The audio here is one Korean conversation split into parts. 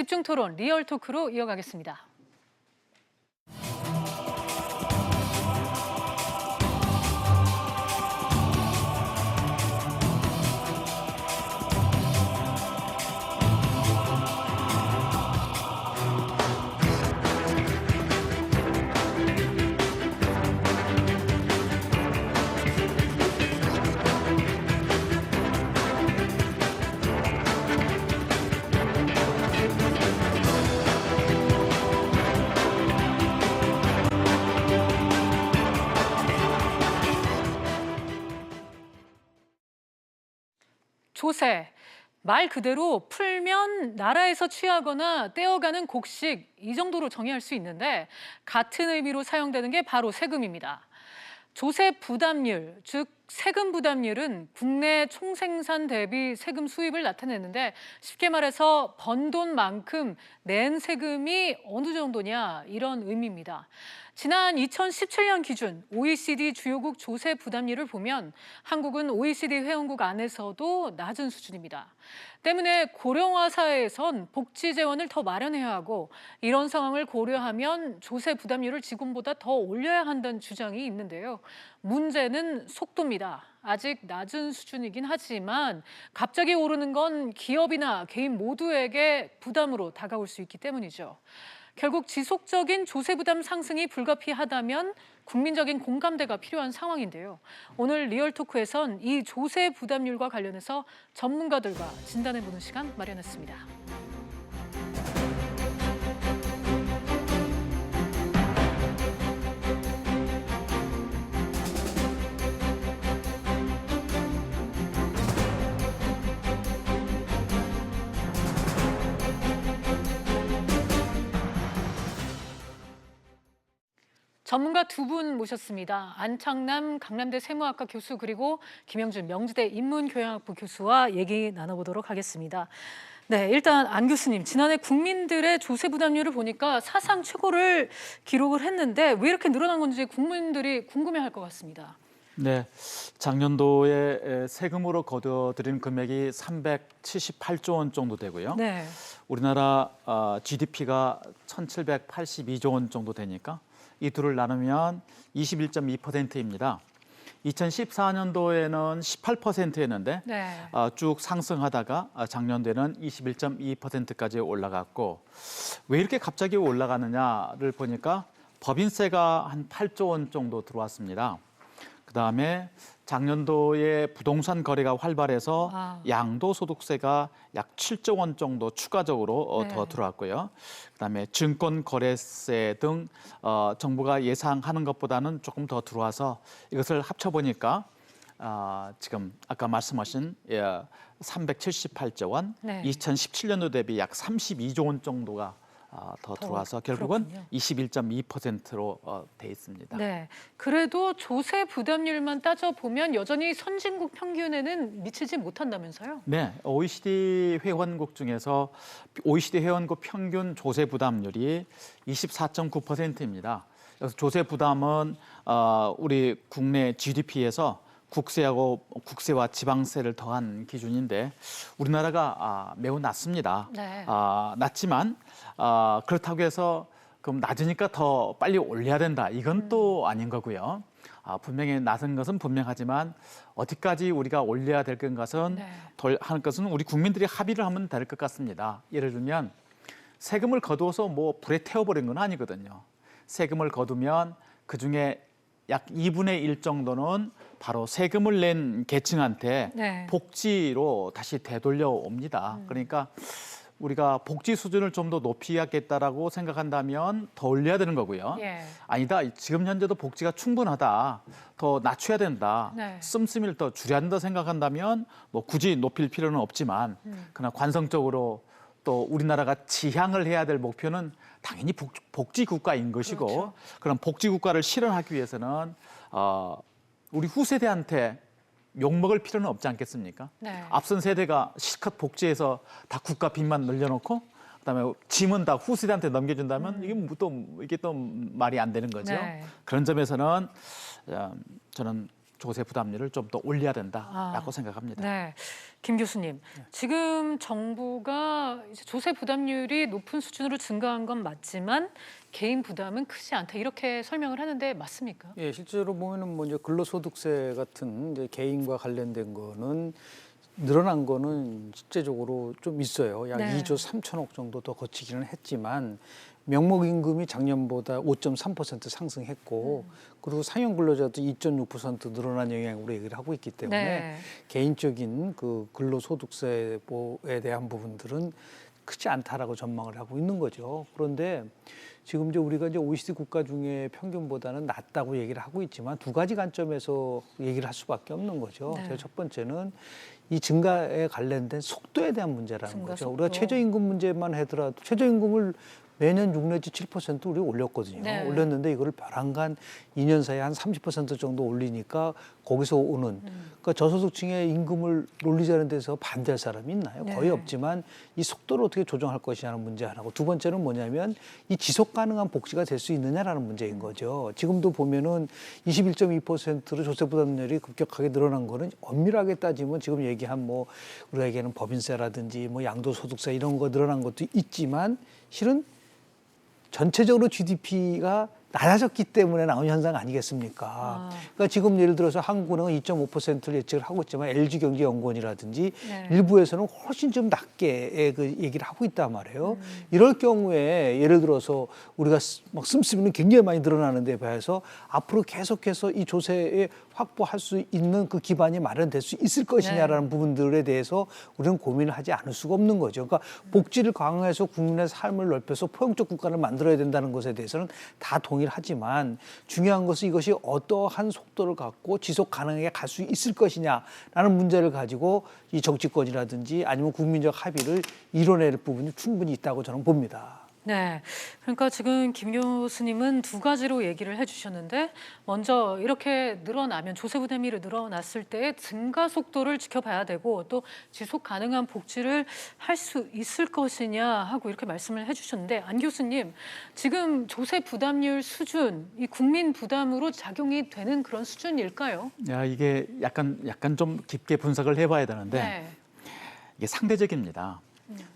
집중 토론 리얼 토크로 이어가겠습니다. 조세, 말 그대로 풀면 나라에서 취하거나 떼어가는 곡식 이 정도로 정의할 수 있는데 같은 의미로 사용되는 게 바로 세금입니다. 조세 부담률, 즉 세금 부담률은 국내 총생산 대비 세금 수입을 나타내는데 쉽게 말해서 번 돈만큼 낸 세금이 어느 정도냐 이런 의미입니다. 지난 2017년 기준 OECD 주요국 조세 부담률을 보면 한국은 OECD 회원국 안에서도 낮은 수준입니다. 때문에 고령화 사회에선 복지 재원을 더 마련해야 하고 이런 상황을 고려하면 조세 부담률을 지금보다 더 올려야 한다는 주장이 있는데요. 문제는 속도입니다. 아직 낮은 수준이긴 하지만 갑자기 오르는 건 기업이나 개인 모두에게 부담으로 다가올 수 있기 때문이죠. 결국 지속적인 조세 부담 상승이 불가피하다면 국민적인 공감대가 필요한 상황인데요. 오늘 리얼토크에선 이 조세 부담률과 관련해서 전문가들과 진단해보는 시간 마련했습니다. 전문가 두 분 모셨습니다. 안창남 강남대 세무학과 교수 그리고 김영준 명지대 인문교양학부 교수와 얘기 나눠보도록 하겠습니다. 네, 일단 안 교수님, 지난해 국민들의 조세 부담률을 보니까 사상 최고를 기록을 했는데 왜 이렇게 늘어난 건지 국민들이 궁금해할 것 같습니다. 네, 작년도에 세금으로 거둬들인 금액이 378조 원 정도 되고요. 네. 우리나라 GDP가 1,782조 원 정도 되니까 이 둘을 나누면 21.2%입니다. 2014년도에는 18%였는데 네. 쭉 상승하다가 작년도에는 21.2%까지 올라갔고 왜 이렇게 갑자기 올라가느냐를 보니까 법인세가 한 8조 원 정도 들어왔습니다. 그다음에 작년도에 부동산 거래가 활발해서 양도소득세가 약 7조 원 정도 추가적으로 더 들어왔고요. 그다음에 증권거래세 등 정부가 예상하는 것보다는 조금 더 들어와서 이것을 합쳐보니까 지금 아까 말씀하신 378조 원, 네. 2017년도 대비 약 32조 원 정도가 더 들어와서 결국은 그렇군요. 21.2%로 돼 있습니다. 네. 그래도 조세 부담률만 따져보면 여전히 선진국 평균에는 미치지 못한다면서요? 네, OECD 회원국 중에서 OECD 회원국 평균 조세 부담률이 24.9%입니다. 그래서 조세 부담은 우리 국내 GDP에서 국세와 지방세를 더한 기준인데 우리나라가 매우 낮습니다. 네. 낮지만 그렇다고 해서 그럼 낮으니까 더 빨리 올려야 된다. 이건 또 아닌 거고요. 분명히 낮은 것은 분명하지만 어디까지 우리가 올려야 될 것은 하는 것은 우리 국민들이 합의를 하면 될 것 같습니다. 예를 들면 세금을 거두어서 뭐 불에 태워버린 건 아니거든요. 세금을 거두면 그중에 약 2분의 1 정도는 바로 세금을 낸 계층한테 복지로 다시 되돌려 옵니다. 그러니까 우리가 복지 수준을 좀 더 높이야겠다라고 생각한다면 더 올려야 되는 거고요. 아니다, 지금 현재도 복지가 충분하다, 더 낮춰야 된다, 씀씀이를 더 줄여야 된다 생각한다면 뭐 굳이 높일 필요는 없지만 그러나 관성적으로 또 우리나라가 지향을 해야 될 목표는 당연히 복지 국가인 것이고 그렇죠. 그럼 복지 국가를 실현하기 위해서는 우리 후세대한테 욕먹을 필요는 없지 않겠습니까? 앞선 세대가 실컷 복지해서 다 국가 빚만 늘려놓고 그다음에 짐은 다 후세대한테 넘겨준다면 이게 또 말이 안 되는 거죠. 그런 점에서는 저는 조세 부담률을 좀 더 올려야 된다라고 생각합니다. 네, 김 교수님, 지금 정부가 이제 조세 부담률이 높은 수준으로 증가한 건 맞지만 개인 부담은 크지 않다 이렇게 설명을 하는데 맞습니까? 예, 실제로 보면은 뭐 이제 근로소득세 같은 이제 개인과 관련된 거는 늘어난 거는 실제적으로 좀 있어요. 약 네. 2조 3천억 정도 더 거치기는 했지만 명목임금이 작년보다 5.3% 상승했고 그리고 상용 근로자도 2.6% 늘어난 영향으로 얘기를 하고 있기 때문에 네. 개인적인 그 근로소득세에 대한 부분들은 크지 않다라고 전망을 하고 있는 거죠. 그런데 지금 이제 우리가 이제 OECD 국가 중에 평균보다는 낮다고 얘기를 하고 있지만 두 가지 관점에서 얘기를 할 수밖에 없는 거죠. 네. 제가 첫 번째는 이 증가에 관련된 속도에 대한 문제라는 증가 거죠. 속도. 우리가 최저임금 문제만 하더라도 최저임금을 매년 6 내지 7% 우리 올렸거든요. 네. 올렸는데 이거를 벼랑간 2년 사이에 한 30% 정도 올리니까 거기서 오는 그러니까 저소득층의 임금을 올리자는 데서 반대할 사람이 있나요? 네. 거의 없지만 이 속도를 어떻게 조정할 것이냐는 문제 하나고 두 번째는 뭐냐면 이 지속 가능한 복지가 될 수 있느냐라는 문제인 거죠. 지금도 보면은 21.2%로 조세 부담률이 급격하게 늘어난 거는 엄밀하게 따지면 지금 얘기한 뭐 우리가 얘기하는 법인세라든지 뭐 양도소득세 이런 거 늘어난 것도 있지만 실은 전체적으로 GDP가 낮아졌기 때문에 나온 현상 아니겠습니까? 그러니까 지금 예를 들어서 한국은행은 2.5%를 예측을 하고 있지만 LG경제연구원이라든지 네. 일부에서는 훨씬 좀 낮게 그 얘기를 하고 있단 말이에요. 이럴 경우에 예를 들어서 우리가 막 씀씀이는 굉장히 많이 늘어나는 데 비해서 앞으로 계속해서 이 조세에 확보할 수 있는 그 기반이 마련될 수 있을 것이냐라는 부분들에 대해서 우리는 고민을 하지 않을 수가 없는 거죠. 그러니까 복지를 강화해서 국민의 삶을 넓혀서 포용적 국가를 만들어야 된다는 것에 대해서는 다 동의를 하지만 중요한 것은 이것이 어떠한 속도를 갖고 지속 가능하게 갈 수 있을 것이냐라는 문제를 가지고 이 정치권이라든지 아니면 국민적 합의를 이뤄낼 부분이 충분히 있다고 저는 봅니다. 네, 그러니까 지금 김 교수님은 두 가지로 얘기를 해주셨는데 먼저 이렇게 늘어나면 조세 부담률이 늘어났을 때의 증가 속도를 지켜봐야 되고 또 지속 가능한 복지를 할 수 있을 것이냐 하고 이렇게 말씀을 해주셨는데 안 교수님 지금 조세 부담률 수준 이 국민 부담으로 작용이 되는 그런 수준일까요? 야, 이게 약간 좀 깊게 분석을 해봐야 되는데 네, 이게 상대적입니다.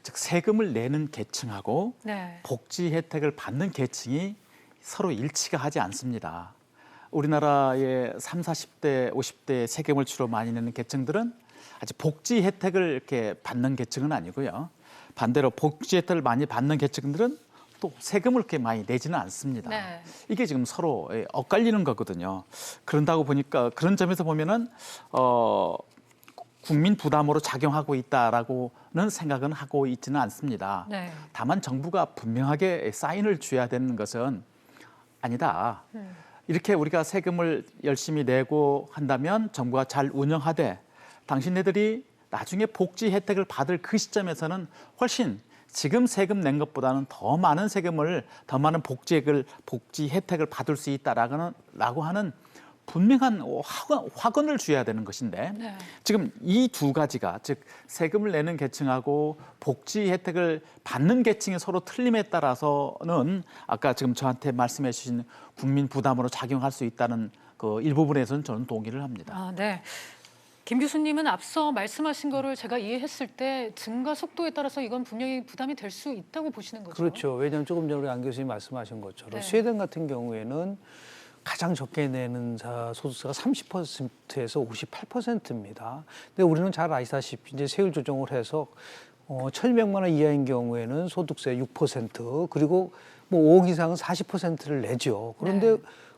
즉 세금을 내는 계층하고 네, 복지 혜택을 받는 계층이 서로 일치가 하지 않습니다. 우리나라의 30, 40대, 50대 세금을 주로 많이 내는 계층들은 아직 복지 혜택을 이렇게 받는 계층은 아니고요. 반대로 복지 혜택을 많이 받는 계층들은 또 세금을 그렇게 많이 내지는 않습니다. 네. 이게 지금 서로 엇갈리는 거거든요. 그런다고 보니까 그런 점에서 보면은 국민 부담으로 작용하고 있다라고는 생각은 하고 있지는 않습니다. 네. 다만 정부가 분명하게 사인을 줘야 되는 것은 아니다. 이렇게 우리가 세금을 열심히 내고 한다면 정부가 잘 운영하되 당신네들이 나중에 복지 혜택을 받을 그 시점에서는 훨씬 지금 세금 낸 것보다는 더 많은 세금을 더 많은 복지 혜택을 받을 수 있다라고 하는 분명한 확언을 줘야 되는 것인데 네. 지금 이 두 가지가 즉 세금을 내는 계층하고 복지 혜택을 받는 계층이 서로 틀림에 따라서는 아까 지금 저한테 말씀해 주신 국민 부담으로 작용할 수 있다는 그 일부분에서는 저는 동의를 합니다. 아, 네. 김 교수님은 앞서 말씀하신 거를 제가 이해했을 때 증가 속도에 따라서 이건 분명히 부담이 될 수 있다고 보시는 거죠? 그렇죠. 왜냐하면 조금 전에 안 교수님 말씀하신 것처럼 네. 스웨덴 같은 경우에는 가장 적게 내는 소득세가 30%에서 58%입니다. 근데 우리는 잘 아시다시피 이제 세율 조정을 해서 1,200만 원 이하인 경우에는 소득세 6% 그리고 뭐 5억 이상은 40%를 내죠. 그런데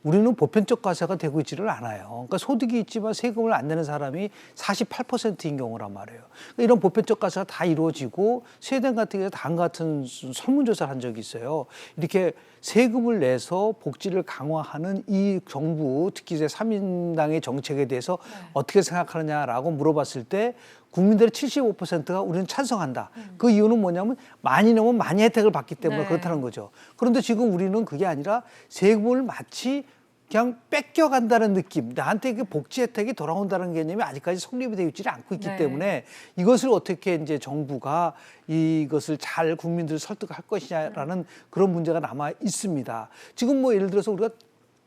우리는 보편적 과세가 되고 있지를 않아요. 그러니까 소득이 있지만 세금을 안 내는 사람이 48%인 경우란 말이에요. 그러니까 이런 보편적 과세가 다 이루어지고 스웨덴 같은 경우에 다음과 같은 설문조사를 한 적이 있어요. 이렇게 세금을 내서 복지를 강화하는 이 정부, 특히 이제 3인당의 정책에 대해서 어떻게 생각하느냐라고 물어봤을 때 국민들의 75%가 우리는 찬성한다. 그 이유는 뭐냐면 많이 내면 많이 혜택을 받기 때문에 네. 그렇다는 거죠. 그런데 지금 우리는 그게 아니라 세금을 마치 그냥 뺏겨간다는 느낌, 나한테 그 복지 혜택이 돌아온다는 개념이 아직까지 성립이 되어 있지 않고 있기 네. 때문에 이것을 어떻게 이제 정부가 이것을 잘 국민들을 설득할 것이냐라는 그런 문제가 남아 있습니다. 지금 뭐 예를 들어서 우리가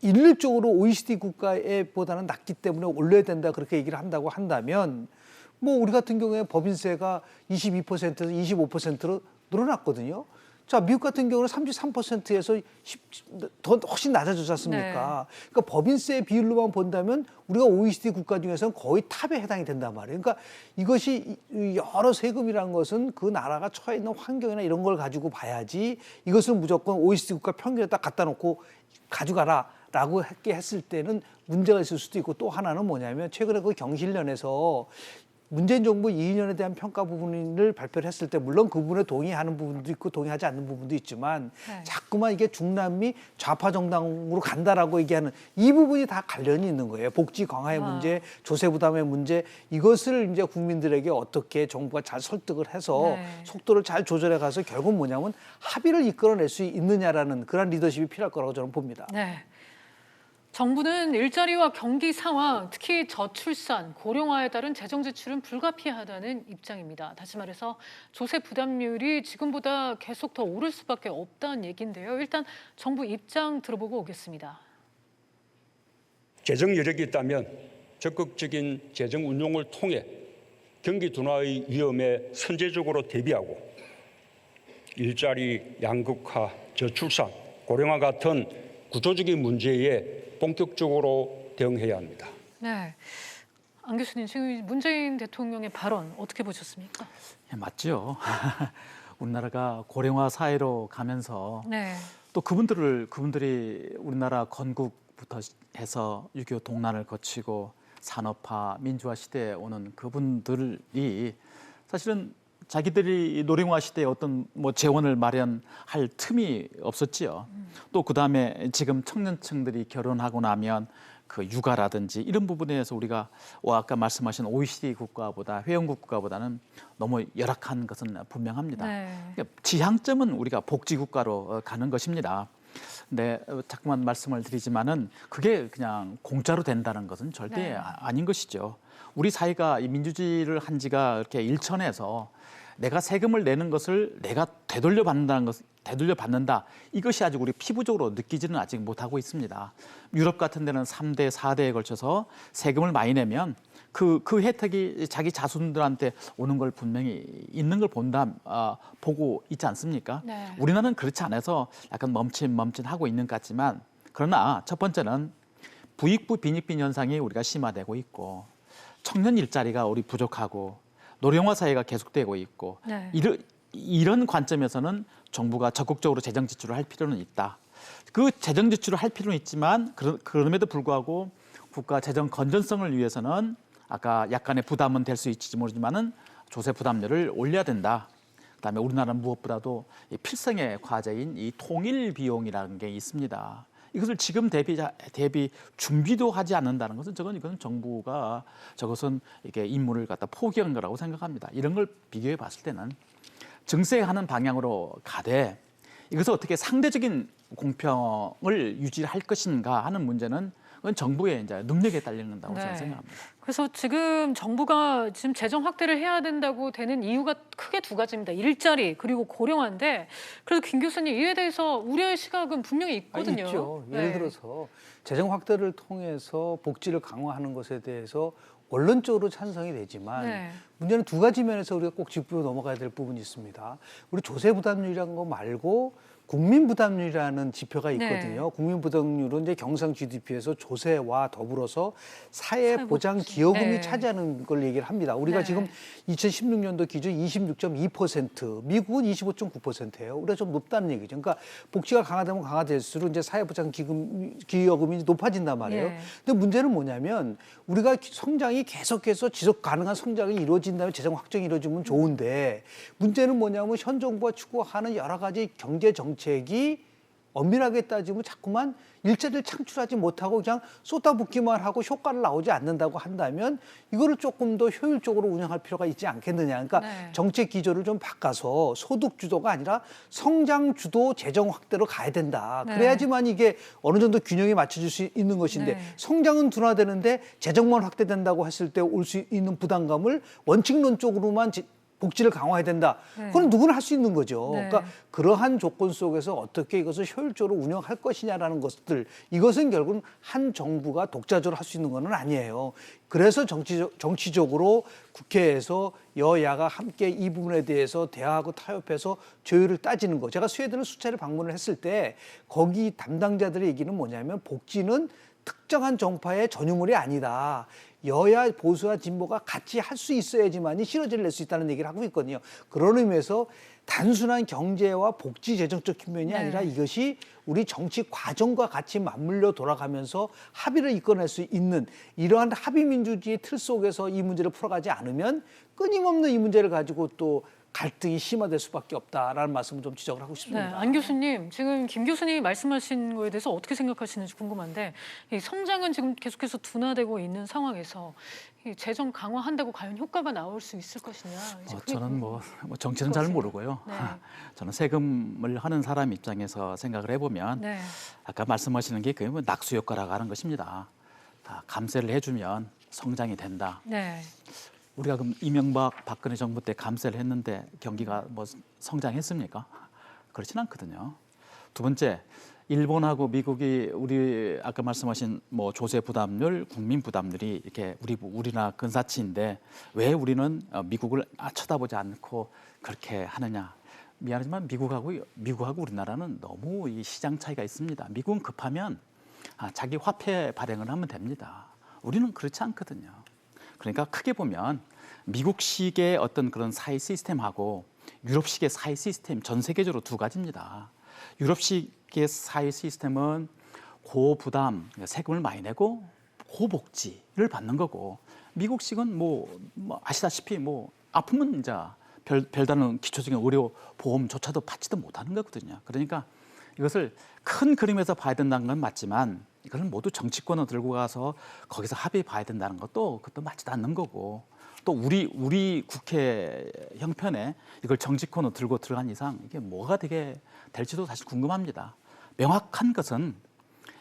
일률적으로 OECD 국가보다는 낮기 때문에 올려야 된다 그렇게 얘기를 한다고 한다면 뭐 우리 같은 경우에 법인세가 22%에서 25%로 늘어났거든요. 자, 미국 같은 경우는 33%에서 더 훨씬 낮아졌지 않습니까? 네. 그러니까 법인세 비율로만 본다면 우리가 OECD 국가 중에서는 거의 탑에 해당이 된단 말이에요. 그러니까 이것이 여러 세금이라는 것은 그 나라가 처해 있는 환경이나 이런 걸 가지고 봐야지 이것을 무조건 OECD 국가 평균에 딱 갖다 놓고 가져가라라고 했을 때는 문제가 있을 수도 있고 또 하나는 뭐냐면 최근에 그 경실련에서 문재인 정부 2년에 대한 평가 부분을 발표를 했을 때 물론 그 부분에 동의하는 부분도 있고 동의하지 않는 부분도 있지만 네. 자꾸만 이게 중남미 좌파 정당으로 간다라고 얘기하는 이 부분이 다 관련이 있는 거예요. 복지 강화의 문제, 조세 부담의 문제 이것을 이제 국민들에게 어떻게 정부가 잘 설득을 해서 네. 속도를 잘 조절해 가서 결국 뭐냐면 합의를 이끌어낼 수 있느냐라는 그런 리더십이 필요할 거라고 저는 봅니다. 네. 정부는 일자리와 경기 상황, 특히 저출산, 고령화에 따른 재정 지출은 불가피하다는 입장입니다. 다시 말해서 조세 부담률이 지금보다 계속 더 오를 수밖에 없다는 얘기인데요. 일단 정부 입장 들어보고 오겠습니다. 재정 여력이 있다면 적극적인 재정 운용을 통해 경기 둔화의 위험에 선제적으로 대비하고 일자리 양극화, 저출산, 고령화 같은 구조적인 문제에 본격적으로 대응해야 합니다. 네, 안 교수님 지금 문재인 대통령의 발언 어떻게 보셨습니까? 예, 맞죠. 우리나라가 고령화 사회로 가면서 네, 또 그분들이 우리나라 건국부터 해서 6.25 동란을 거치고 산업화, 민주화 시대에 오는 그분들이 사실은 자기들이 노령화 시대에 어떤 뭐 재원을 마련할 틈이 없었지요. 또 그다음에 지금 청년층들이 결혼하고 나면 그 육아라든지 이런 부분에서 우리가 아까 말씀하신 OECD 국가보다 회원국 국가보다는 너무 열악한 것은 분명합니다. 네. 그러니까 지향점은 우리가 복지 국가로 가는 것입니다. 근데 자꾸만 말씀을 드리지만은 그게 그냥 공짜로 된다는 것은 절대 네. 아닌 것이죠. 우리 사회가 이 민주주의를 한 지가 이렇게 일천해서 내가 세금을 내는 것을 내가 되돌려 받는다. 이것이 아직 우리 피부적으로 느끼지는 아직 못하고 있습니다. 유럽 같은 데는 3대, 4대에 걸쳐서 세금을 많이 내면 그 혜택이 자기 자손들한테 오는 걸 분명히 있는 걸 보고 있지 않습니까? 네. 우리나라는 그렇지 않아서 약간 멈칫하고 있는 것 같지만 그러나 첫 번째는 부익부 빈익빈 현상이 우리가 심화되고 있고 청년 일자리가 우리 부족하고 노령화 사회가 계속되고 있고 네. 이런 관점에서는 정부가 적극적으로 재정 지출을 할 필요는 있다. 그 재정 지출을 할 필요는 있지만 그럼에도 불구하고 국가 재정 건전성을 위해서는 아까 약간의 부담은 될 수 있을지 모르지만은 조세 부담률을 올려야 된다. 그다음에 우리나라는 무엇보다도 이 필생의 과제인 이 통일 비용이라는 게 있습니다. 이것을 지금 대비 준비도 하지 않는다는 것은 이건 정부가 저것은 이게 임무를 갖다 포기한 거라고 생각합니다. 이런 걸 비교해 봤을 때는 증세하는 방향으로 가되 이것을 어떻게 상대적인 공평을 유지할 것인가 하는 문제는 그건 정부의 이제 능력에 딸린다고 저는 생각합니다. 그래서 지금 정부가 지금 재정 확대를 해야 된다고 되는 이유가 크게 두 가지입니다. 일자리 그리고 고령화인데 그래도 김 교수님 이에 대해서 우려의 시각은 분명히 있거든요. 있죠. 예를 네. 들어서 재정 확대를 통해서 복지를 강화하는 것에 대해서 원론적으로 찬성이 되지만 네. 문제는 두 가지 면에서 우리가 꼭 짚고 넘어가야 될 부분이 있습니다. 우리 조세 부담률이라는 거 말고 국민 부담률이라는 지표가 있거든요. 네. 국민 부담률은 이제 경상 GDP에서 조세와 더불어서 사회 보장 사회복지. 기여금이 네. 차지하는 걸 얘기를 합니다. 우리가 네. 지금 2016년도 기준 26.2%, 미국은 25.9%예요. 우리가 좀 높다는 얘기죠. 그러니까 복지가 강화되면 강화될수록 이제 사회보장 기여금이 높아진단 말이에요. 예. 근데 문제는 뭐냐면 우리가 성장이 계속해서 지속 가능한 성장이 이루어진다면 재정 확정이 이루어지면 좋은데 문제는 뭐냐면 현 정부가 추구하는 여러 가지 경제 정책이 엄밀하게 따지면 자꾸만 일자리를 창출하지 못하고 그냥 쏟아붓기만 하고 효과를 나오지 않는다고 한다면 이거를 조금 더 효율적으로 운영할 필요가 있지 않겠느냐. 그러니까 네. 정책 기조를 좀 바꿔서 소득 주도가 아니라 성장 주도 재정 확대로 가야 된다. 네. 그래야지만 이게 어느 정도 균형이 맞춰질 수 있는 것인데 네. 성장은 둔화되는데 재정만 확대된다고 했을 때 올 수 있는 부담감을 원칙론적으로만 복지를 강화해야 된다. 네. 그건 누구나 할 수 있는 거죠. 네. 그러니까 그러한 조건 속에서 어떻게 이것을 효율적으로 운영할 것이냐라는 것들, 이것은 결국은 한 정부가 독자적으로 할 수 있는 건 아니에요. 그래서 정치적으로 국회에서 여야가 함께 이 부분에 대해서 대화하고 타협해서 조율을 따지는 거. 제가 스웨덴을 수차례 방문을 했을 때 거기 담당자들의 얘기는 뭐냐면 복지는 특정한 정파의 전유물이 아니다. 여야 보수와 진보가 같이 할 수 있어야지만이 시너지를 낼 수 있다는 얘기를 하고 있거든요. 그런 의미에서 단순한 경제와 복지 재정적 측면이 아니라 이것이 우리 정치 과정과 같이 맞물려 돌아가면서 합의를 이끌어낼 수 있는 이러한 합의 민주주의 틀 속에서 이 문제를 풀어가지 않으면 끊임없는 이 문제를 가지고 또 갈등이 심화될 수밖에 없다라는 말씀을 좀 지적을 하고 네, 싶습니다. 안 교수님, 지금 김 교수님이 말씀하신 거에 대해서 어떻게 생각하시는지 궁금한데 이 성장은 지금 계속해서 둔화되고 있는 상황에서 이 재정 강화한다고 과연 효과가 나올 수 있을 것이냐? 이제 그게 저는 뭐 정치는 잘 그것을- 모르고요. 네. 저는 세금을 하는 사람 입장에서 생각을 해보면 네. 아까 말씀하시는 게 그게 뭐 낙수 효과라고 하는 것입니다. 감세를 해주면 성장이 된다. 네. 우리가 그럼 이명박 박근혜 정부 때 감세를 했는데 경기가 뭐 성장했습니까? 그렇진 않거든요. 두 번째, 일본하고 미국이 우리 아까 말씀하신 뭐 조세 부담률, 국민 부담률이 이렇게 우리나라 근사치인데 왜 우리는 미국을 쳐다보지 않고 그렇게 하느냐? 미안하지만 미국하고 우리나라는 너무 이 시장 차이가 있습니다. 미국은 급하면 자기 화폐 발행을 하면 됩니다. 우리는 그렇지 않거든요. 그러니까 크게 보면 미국식의 어떤 그런 사회 시스템하고 유럽식의 사회 시스템 전 세계적으로 두 가지입니다. 유럽식의 사회 시스템은 고부담, 세금을 많이 내고 고복지를 받는 거고 미국식은 뭐 아시다시피 뭐 아프면 이제 별다른 기초적인 의료 보험조차도 받지도 못하는 거거든요. 그러니까 이것을 큰 그림에서 봐야 된다는 건 맞지만 이걸 모두 정치권으로 들고 가서 거기서 합의해 봐야 된다는 그것도 맞지도 않는 거고 또 우리 국회 형편에 이걸 정치권으로 들고 들어간 이상 이게 뭐가 되게 될지도 사실 궁금합니다. 명확한 것은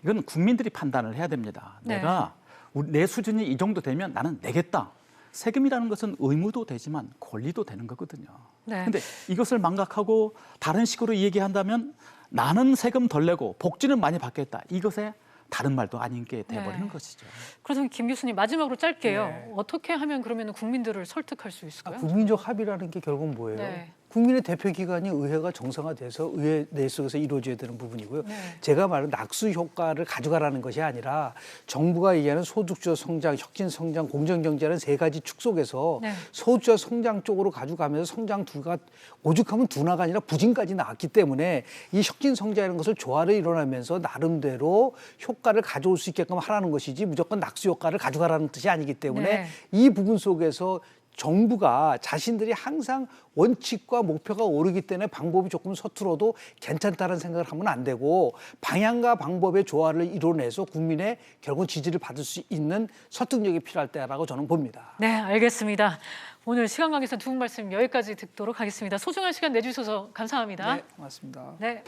이건 국민들이 판단을 해야 됩니다. 네. 내가 내 수준이 이 정도 되면 나는 내겠다. 세금이라는 것은 의무도 되지만 권리도 되는 거거든요. 네. 근데 이것을 망각하고 다른 식으로 얘기한다면 나는 세금 덜 내고 복지는 많이 받겠다. 이것에 다른 말도 아닌 게 돼버리는 네. 것이죠. 그래서 김 교수님 마지막으로 짧게요. 네. 어떻게 하면 그러면 국민들을 설득할 수 있을까요? 국민적 합의라는 게 결국은 뭐예요? 네. 국민의 대표 기관이 의회가 정상화돼서 의회 내 속에서 이루어져야 되는 부분이고요. 네. 제가 말한 낙수 효과를 가져가라는 것이 아니라 정부가 얘기하는 소득주도 성장, 혁신 성장, 공정 경제라는 세 가지 축 속에서 네. 소득주도 성장 쪽으로 가져가면서 성장 두가 오죽하면 둔화가 아니라 부진까지 나왔기 때문에 이 혁신 성장이라는 것을 조화를 이뤄내면서 나름대로 효과를 가져올 수 있게끔 하라는 것이지 무조건 낙수 효과를 가져가라는 뜻이 아니기 때문에 네. 이 부분 속에서 정부가 자신들이 항상 원칙과 목표가 오르기 때문에 방법이 조금 서툴어도 괜찮다는 생각을 하면 안 되고 방향과 방법의 조화를 이뤄내서 국민의 결국 지지를 받을 수 있는 설득력이 필요할 때라고 저는 봅니다. 네, 알겠습니다. 오늘 시간 관계상 두 분 말씀 여기까지 듣도록 하겠습니다. 소중한 시간 내주셔서 감사합니다. 네, 고맙습니다. 네.